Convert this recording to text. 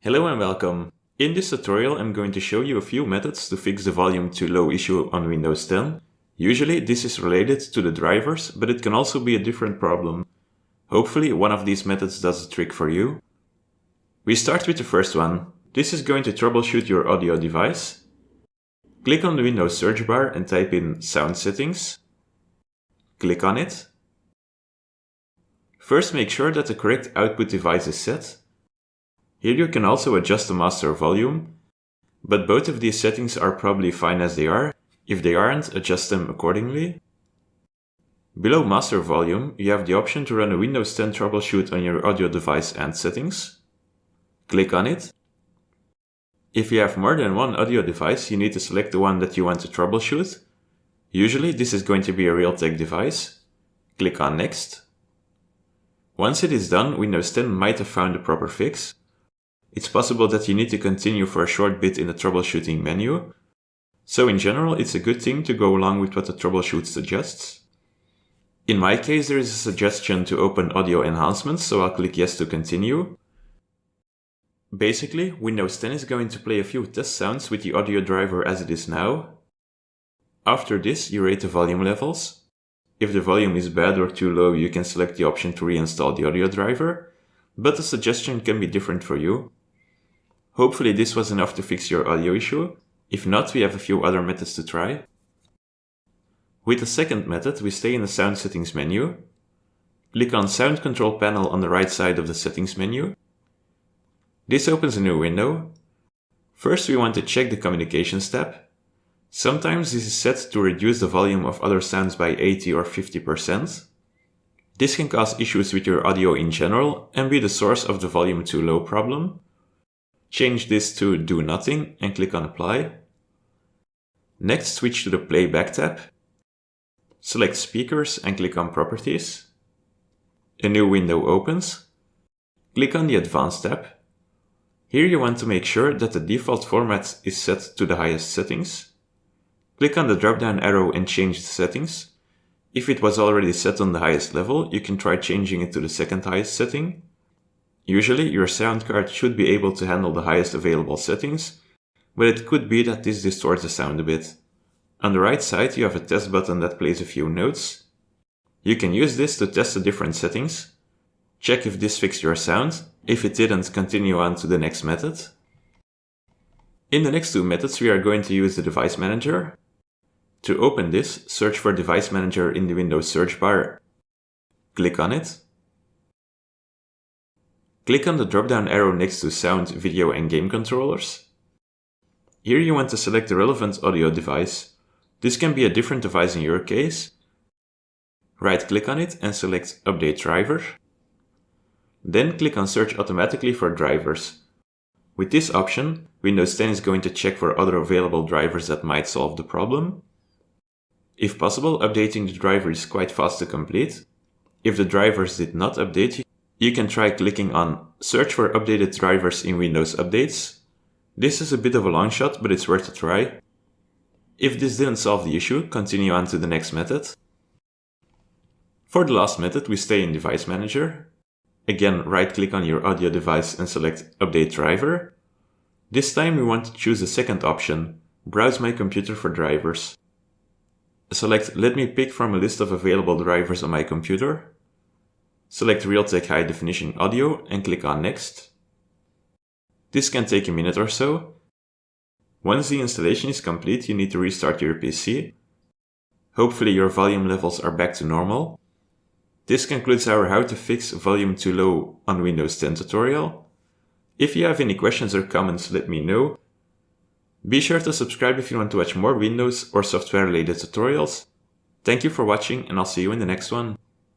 Hello and welcome. In this tutorial I'm going to show you a few methods to fix the volume too low issue on Windows 10. Usually this is related to the drivers, but it can also be a different problem. Hopefully one of these methods does the trick for you. We start with the first one. This is going to troubleshoot your audio device. Click on the Windows search bar and type in Sound Settings. Click on it. First make sure that the correct output device is set. Here you can also adjust the master volume, but both of these settings are probably fine as they are. If they aren't, adjust them accordingly. Below master volume, you have the option to run a Windows 10 troubleshoot on your audio device and settings. Click on it. If you have more than one audio device, you need to select the one that you want to troubleshoot. Usually this is going to be a Realtek device. Click on Next. Once it is done, Windows 10 might have found the proper fix. It's possible that you need to continue for a short bit in the troubleshooting menu. So in general, it's a good thing to go along with what the troubleshoot suggests. In my case, there is a suggestion to open audio enhancements, so I'll click yes to continue. Basically, Windows 10 is going to play a few test sounds with the audio driver as it is now. After this, you rate the volume levels. If the volume is bad or too low, you can select the option to reinstall the audio driver, but the suggestion can be different for you. Hopefully this was enough to fix your audio issue. If not, we have a few other methods to try. With the second method, we stay in the Sound Settings menu. Click on Sound Control Panel on the right side of the Settings menu. This opens a new window. First we want to check the Communications tab. Sometimes this is set to reduce the volume of other sounds by 80 or 50%. This can cause issues with your audio in general and be the source of the volume too low problem. Change this to Do Nothing and click on Apply. Next, switch to the Playback tab. Select Speakers and click on Properties. A new window opens. Click on the Advanced tab. Here you want to make sure that the default format is set to the highest settings. Click on the drop-down arrow and change the settings. If it was already set on the highest level, you can try changing it to the second highest setting. Usually your sound card should be able to handle the highest available settings, but it could be that this distorts the sound a bit. On the right side you have a test button that plays a few notes. You can use this to test the different settings. Check if this fixed your sound. If it didn't, continue on to the next method. In the next two methods we are going to use the Device Manager. To open this, search for Device Manager in the Windows search bar. Click on it. Click on the drop-down arrow next to Sound, Video and Game Controllers. Here you want to select the relevant audio device. This can be a different device in your case. Right-click on it and select Update Driver. Then click on Search Automatically for drivers. With this option, Windows 10 is going to check for other available drivers that might solve the problem. If possible, updating the driver is quite fast to complete. If the drivers did not update, you can try clicking on Search for updated drivers in Windows Updates. This is a bit of a long shot, but it's worth a try. If this didn't solve the issue, continue on to the next method. For the last method, we stay in Device Manager. Again, right-click on your audio device and select Update Driver. This time we want to choose the second option, Browse my computer for drivers. Select Let me pick from a list of available drivers on my computer. Select Realtek High Definition Audio and click on Next. This can take a minute or so. Once the installation is complete, you need to restart your PC. Hopefully your volume levels are back to normal. This concludes our How to Fix Volume Too Low on Windows 10 tutorial. If you have any questions or comments, let me know. Be sure to subscribe if you want to watch more Windows or software related tutorials. Thank you for watching and I'll see you in the next one.